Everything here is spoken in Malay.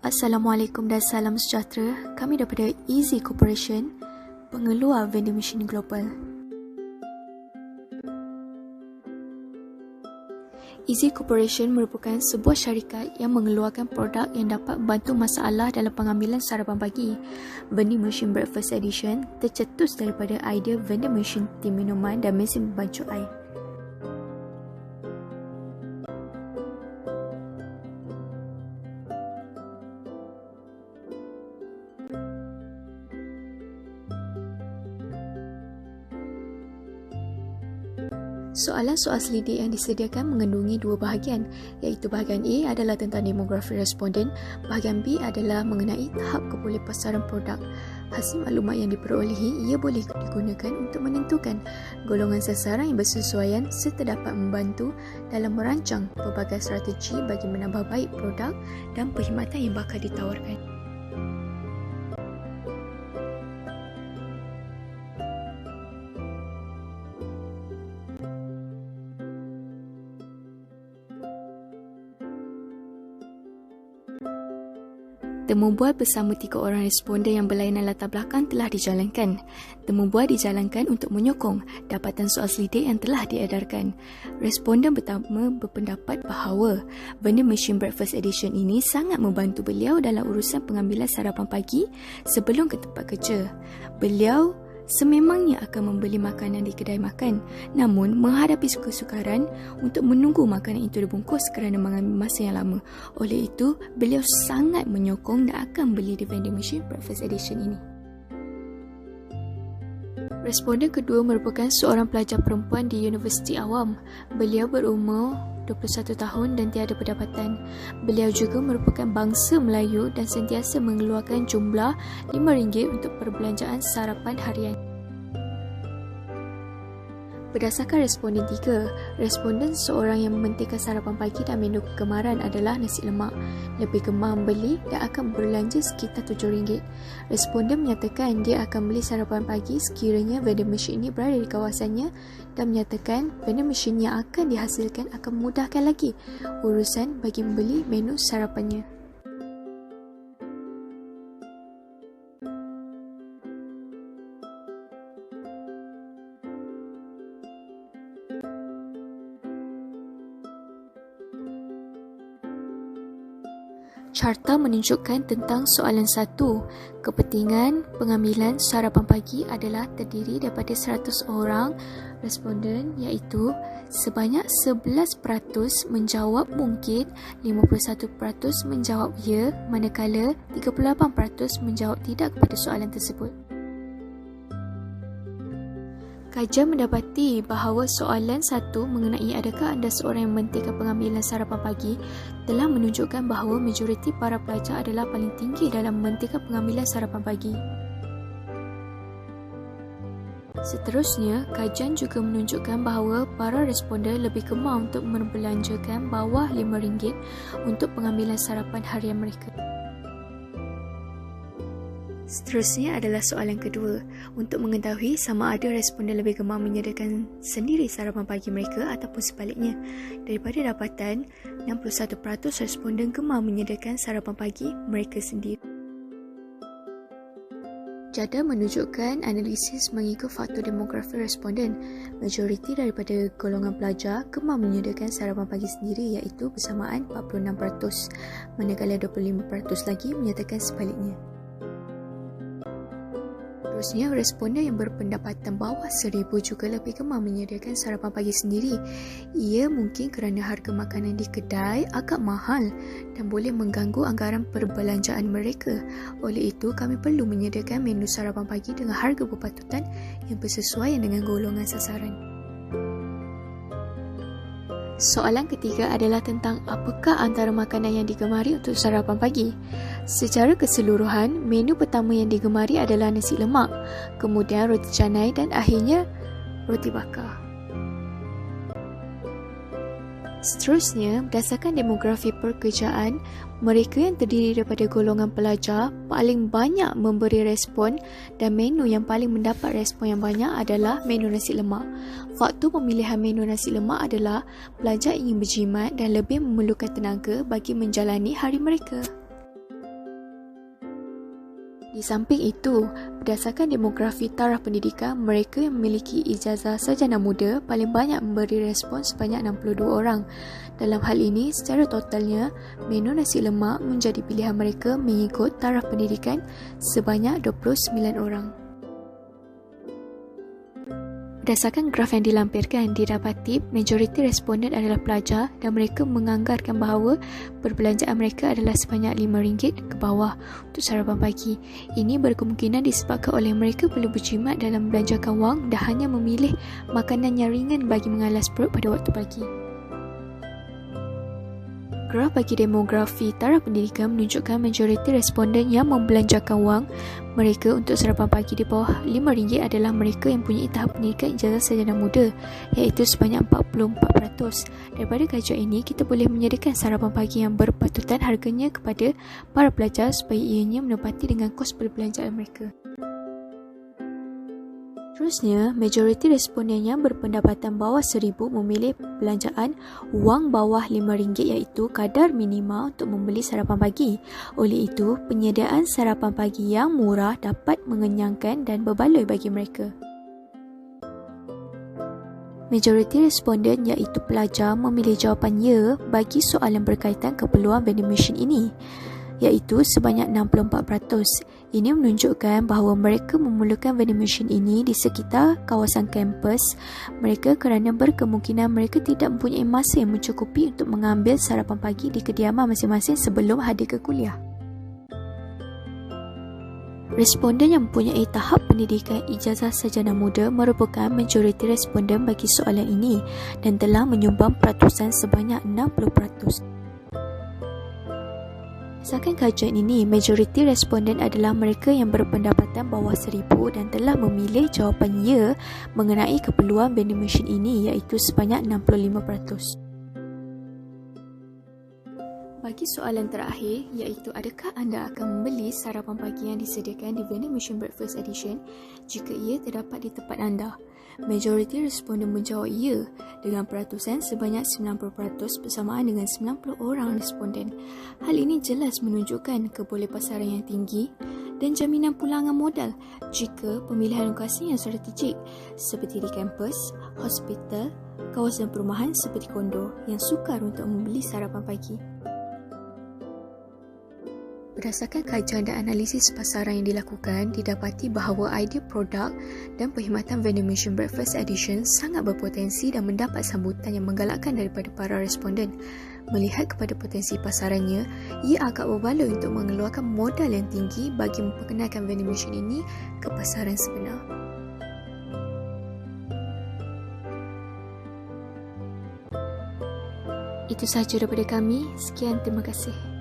Assalamualaikum dan salam sejahtera. Kami daripada Easy Corporation, pengeluar vending machine global. Easy Corporation merupakan sebuah syarikat yang mengeluarkan produk yang dapat membantu masalah dalam pengambilan sarapan pagi. Vending machine breakfast edition tercetus daripada idea vending machine tim minuman dan mesin pembancuh air. Soalan-soal selidik yang disediakan mengandungi dua bahagian, iaitu bahagian A adalah tentang demografi responden, bahagian B adalah mengenai tahap kepolehpasaran produk. Hasil maklumat yang diperolehi ia boleh digunakan untuk menentukan golongan sasaran yang bersesuaian serta dapat membantu dalam merancang pelbagai strategi bagi menambah baik produk dan perkhidmatan yang bakal ditawarkan. Temu bual bersama 3 orang responden yang berlainan latar belakang telah dijalankan. Temu bual dijalankan untuk menyokong dapatan soal selidik yang telah diedarkan. Responden pertama berpendapat bahawa vending machine breakfast edition ini sangat membantu beliau dalam urusan pengambilan sarapan pagi sebelum ke tempat kerja. Beliau sememangnya akan membeli makanan di kedai makan, namun menghadapi kesukaran untuk menunggu makanan itu dibungkus kerana mengambil masa yang lama. Oleh itu, beliau sangat menyokong dan akan beli di vending machine breakfast edition ini. Responden kedua merupakan seorang pelajar perempuan di Universiti Awam. Beliau berumur 21 tahun dan tiada pendapatan. Beliau juga merupakan bangsa Melayu dan sentiasa mengeluarkan jumlah RM5 untuk perbelanjaan sarapan harian. Berdasarkan responden 3, responden seorang yang mementingkan sarapan pagi dan menu kegemaran adalah nasi lemak. Lebih gemar membeli dan akan berbelanja sekitar RM7. Responden menyatakan dia akan beli sarapan pagi sekiranya vending machine ini berada di kawasannya dan menyatakan vending machine yang akan dihasilkan akan memudahkan lagi urusan bagi membeli menu sarapannya. Carta menunjukkan tentang soalan 1. Kepentingan pengambilan sarapan pagi adalah terdiri daripada 100 orang responden, iaitu sebanyak 11% menjawab mungkin, 51% menjawab ya, manakala 38% menjawab tidak kepada soalan tersebut. Kajian mendapati bahawa soalan 1 mengenai adakah anda seorang yang mementingkan pengambilan sarapan pagi telah menunjukkan bahawa majoriti para pelajar adalah paling tinggi dalam mementingkan pengambilan sarapan pagi. Seterusnya, kajian juga menunjukkan bahawa para responden lebih gemar untuk membelanjakan bawah RM5 untuk pengambilan sarapan harian mereka. Seterusnya adalah soalan kedua, untuk mengetahui sama ada responden lebih gemar menyediakan sendiri sarapan pagi mereka ataupun sebaliknya. Daripada dapatan, 61% responden gemar menyediakan sarapan pagi mereka sendiri. Jada menunjukkan analisis mengikut faktor demografi responden. Majoriti daripada golongan pelajar gemar menyediakan sarapan pagi sendiri, iaitu bersamaan 46%, manakala 25% lagi menyatakan sebaliknya. Seterusnya, responden yang berpendapatan bawah 1,000 juga lebih gemar menyediakan sarapan pagi sendiri. Ia mungkin kerana harga makanan di kedai agak mahal dan boleh mengganggu anggaran perbelanjaan mereka. Oleh itu, kami perlu menyediakan menu sarapan pagi dengan harga berpatutan yang bersesuaian dengan golongan sasaran. Soalan ketiga adalah tentang apakah antara makanan yang digemari untuk sarapan pagi. Secara keseluruhan, menu pertama yang digemari adalah nasi lemak, kemudian roti canai dan akhirnya roti bakar. Seterusnya, berdasarkan demografi pekerjaan, mereka yang terdiri daripada golongan pelajar paling banyak memberi respon dan menu yang paling mendapat respon yang banyak adalah menu nasi lemak. Faktor pemilihan menu nasi lemak adalah pelajar ingin berjimat dan lebih memerlukan tenaga bagi menjalani hari mereka. Di samping itu, berdasarkan demografi taraf pendidikan, mereka yang memiliki ijazah sarjana muda paling banyak memberi respon sebanyak 62 orang. Dalam hal ini, secara totalnya, menu nasi lemak menjadi pilihan mereka mengikut taraf pendidikan sebanyak 29 orang. Berdasarkan graf yang dilampirkan, didapati majoriti responden adalah pelajar dan mereka menganggarkan bahawa perbelanjaan mereka adalah sebanyak RM5 ke bawah untuk sarapan pagi. Ini berkemungkinan disebabkan oleh mereka perlu berjimat dalam membelanjakan wang dan hanya memilih makanan yang ringan bagi mengalas perut pada waktu pagi. Graf bagi demografi taraf pendidikan menunjukkan majoriti responden yang membelanjakan wang mereka untuk sarapan pagi di bawah RM5 adalah mereka yang punya tahap pendidikan ijazah sarjana muda, iaitu sebanyak 44%. Daripada kajian ini, kita boleh menyediakan sarapan pagi yang berpatutan harganya kepada para pelajar supaya ianya menepati dengan kos perbelanjaan mereka. Seterusnya, majoriti responden yang berpendapatan bawah RM1,000 memilih belanjaan wang bawah RM5 iaitu kadar minima untuk membeli sarapan pagi. Oleh itu, penyediaan sarapan pagi yang murah dapat mengenyangkan dan berbaloi bagi mereka. Majoriti responden iaitu pelajar memilih jawapan ya bagi soalan berkaitan keperluan vending machine ini, iaitu sebanyak 64%. Ini menunjukkan bahawa mereka memerlukan vending machine ini di sekitar kawasan kampus mereka kerana berkemungkinan mereka tidak mempunyai masa yang mencukupi untuk mengambil sarapan pagi di kediaman masing-masing sebelum hadir ke kuliah. Responden yang mempunyai tahap pendidikan ijazah sarjana muda merupakan majoriti responden bagi soalan ini dan telah menyumbang peratusan sebanyak 60%. Berdasarkan kajian ini, majoriti responden adalah mereka yang berpendapatan bawah RM1,000 dan telah memilih jawapan ya mengenai keperluan vending machine ini iaitu sebanyak 65%. Bagi soalan terakhir iaitu adakah anda akan membeli sarapan pagi yang disediakan di vending machine breakfast edition jika ia terdapat di tempat anda? Majoriti responden menjawab ya dengan peratusan sebanyak 90% bersamaan dengan 90 orang responden. Hal ini jelas menunjukkan kebolehpasaran yang tinggi dan jaminan pulangan modal jika pemilihan lokasi yang strategik seperti di kampus, hospital, kawasan perumahan seperti kondo yang sukar untuk membeli sarapan pagi. Berdasarkan kajian dan analisis pasaran yang dilakukan, didapati bahawa idea produk dan perkhidmatan vending machine breakfast edition sangat berpotensi dan mendapat sambutan yang menggalakkan daripada para responden. Melihat kepada potensi pasarannya, ia agak berbaloi untuk mengeluarkan modal yang tinggi bagi memperkenalkan vending machine ini ke pasaran sebenar. Itu sahaja daripada kami. Sekian, terima kasih.